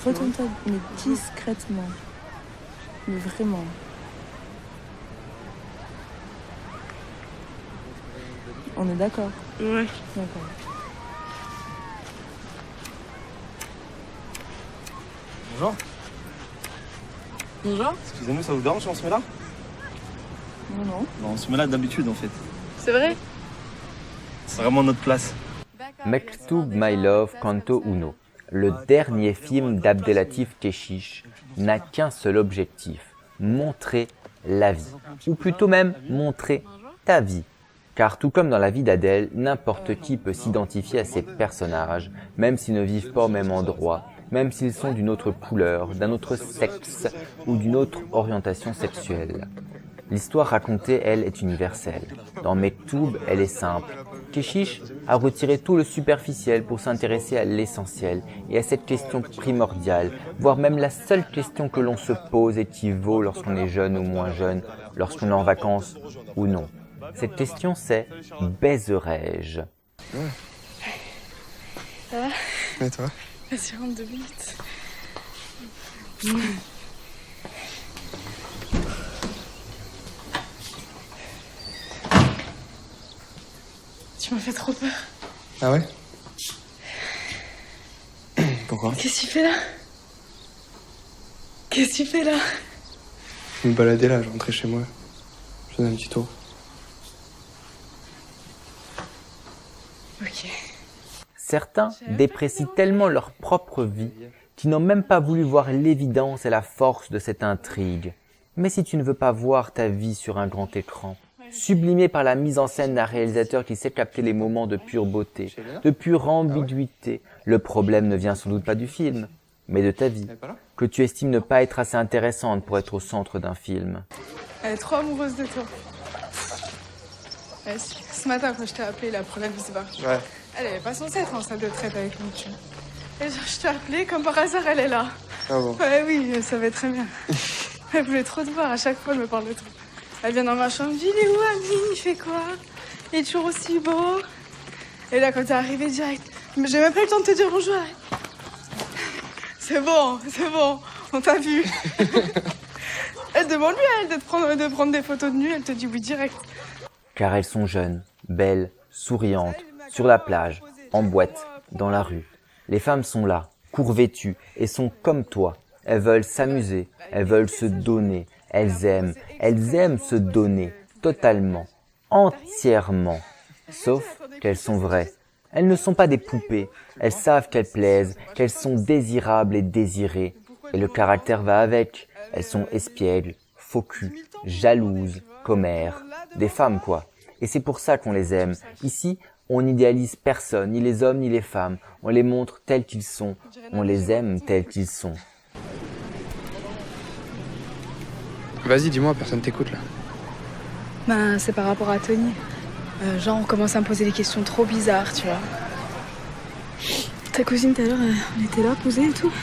Retourne-toi, mais discrètement. Mais vraiment. On est d'accord? Ouais. D'accord. Bonjour. Bonjour. Excusez-nous, ça vous dérange si on se met là? Non, non. Non, on se met là d'habitude en fait. C'est vrai? C'est vraiment notre place. Mektoub My Love Canto Uno, le dernier film d'Abdelatif Kechiche, n'a qu'un seul objectif, montrer la vie, ou plutôt même montrer ta vie. Car tout comme dans la vie d'Adèle, n'importe qui peut s'identifier à ces personnages, même s'ils ne vivent pas au même endroit, même s'ils sont d'une autre couleur, d'un autre sexe ou d'une autre orientation sexuelle. L'histoire racontée, elle, est universelle. Dans Mektoub, elle est simple. Kechiche a retiré tout le superficiel pour s'intéresser à l'essentiel et à cette question primordiale, voire même la seule question que l'on se pose et qui vaut lorsqu'on est jeune ou moins jeune, lorsqu'on est en vacances ou non. Cette question, c'est « baiserai-je » Ça va? Et toi? Vas-y, rentre 2 minutes. Tu m'as fait trop peur. Ah ouais? Pourquoi? Qu'est-ce que tu fais là? Qu'est-ce que tu fais là? Je me baladais là, je rentrais chez moi. Je faisais un petit tour. Ok. Certains déprécient tellement leur propre vie qu'ils n'ont même pas voulu voir l'évidence et la force de cette intrigue. Mais si tu ne veux pas voir ta vie sur un grand écran, sublimée par la mise en scène d'un réalisateur qui sait capter les moments de pure beauté, de pure ambiguïté, le problème ne vient sans doute pas du film, mais de ta vie, que tu estimes ne pas être assez intéressante pour être au centre d'un film. Elle est trop amoureuse de toi. Ce matin, quand je t'ai appelé là pour la bisbar, Ouais. elle est pas censée être en salle de traite avec nous, tu vois. Et genre, je t'ai appelé, comme par hasard, elle est là. Ah bon? Ouais, oui, elle savait très bien. Elle voulait trop te voir, à chaque fois, elle me parle de toi. Elle vient dans ma chambre, elle me dit, il est où, Amine? Il fait quoi? Il est toujours aussi beau. Et là, quand t'es arrivé direct, mais j'ai même pas eu le temps de te dire bonjour. C'est bon, on t'a vu. Elle demande lui à elle de prendre des photos de nu, elle te dit oui direct. Car elles sont jeunes, belles, souriantes, sur la plage, en boîte, dans la rue. Les femmes sont là, court-vêtues, et sont comme toi. Elles veulent s'amuser, elles veulent se donner, elles aiment se donner, totalement, entièrement. Sauf qu'elles sont vraies. Elles ne sont pas des poupées, elles savent qu'elles plaisent, qu'elles sont désirables et désirées. Et le caractère va avec. Elles sont espiègles, faux cul, jalouses, commères, des femmes quoi. Et c'est pour ça qu'on les aime. Ici, on n'idéalise personne, ni les hommes ni les femmes. On les montre tels qu'ils sont. On les aime tels qu'ils sont. Vas-y, dis-moi, personne t'écoute là. Ben, c'est par rapport à Tony. Genre, on commence à me poser des questions trop bizarres, tu vois. Ta cousine, tout à l'heure, elle était là, posée et tout.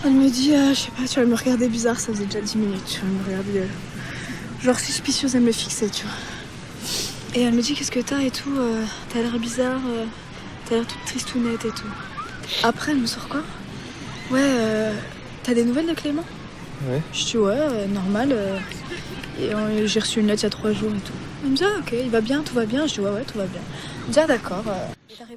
Elle me dit, je sais pas, tu vois, elle me regardait bizarre, ça faisait déjà 10 minutes, tu vois, elle me regardait, genre suspicieuse, elle me fixait, tu vois. Et elle me dit, qu'est-ce que t'as et tout, t'as l'air bizarre, t'as l'air toute tristounette et tout. Après, elle me sort quoi? Ouais, t'as des nouvelles de Clément? Ouais. Je dis, ouais, normal, et j'ai reçu une lettre il y a 3 jours et tout. Elle me dit, ah, ok, il va bien, tout va bien. Je dis, ouais, tout va bien. Elle me dit, ah, d'accord.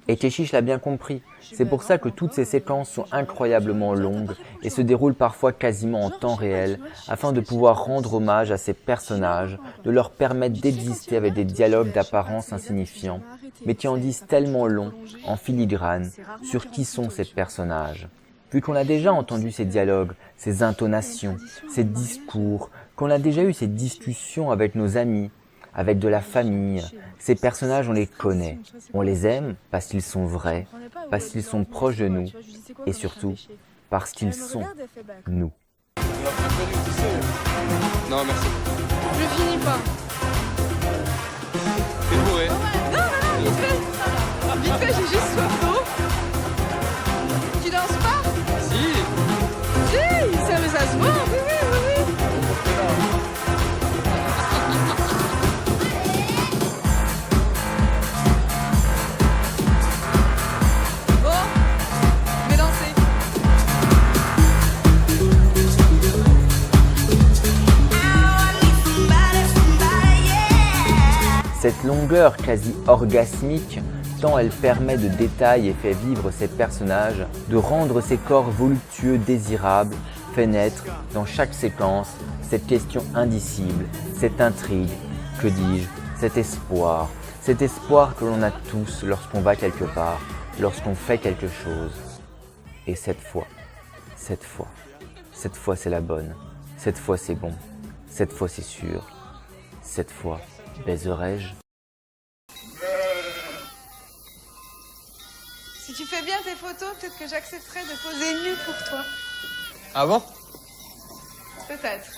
Et Kechiche l'a bien compris. C'est pour ça que toutes ces séquences sont incroyablement longues et se déroulent parfois quasiment en temps réel, afin de pouvoir rendre hommage à ces personnages, de leur permettre d'exister avec des dialogues d'apparence insignifiants, mais qui en disent tellement long, en filigrane, sur qui sont ces personnages. Vu qu'on a déjà entendu ces dialogues, ces intonations, ces discours, qu'on a déjà eu ces discussions avec nos amis, avec de la famille, ces personnages on les connaît, on les aime parce qu'ils sont vrais, parce qu'ils sont proches de nous et surtout parce qu'ils sont nous. Non, merci. Je finis pas. T'es bourré. Non, vite fait, j'ai juste soif d'eau. Tu danses pas? Si. Si, ça se voit, oui. Cette longueur quasi orgasmique, tant elle permet de détails et fait vivre ses personnages, de rendre ses corps voluptueux désirables, fait naître dans chaque séquence cette question indicible, cette intrigue, que dis-je, cet espoir que l'on a tous lorsqu'on va quelque part, lorsqu'on fait quelque chose. Et cette fois c'est la bonne, cette fois c'est bon, cette fois c'est sûr, cette fois baiserai-je? Si tu fais bien tes photos, peut-être que j'accepterai de poser nu pour toi. Ah bon? Peut-être.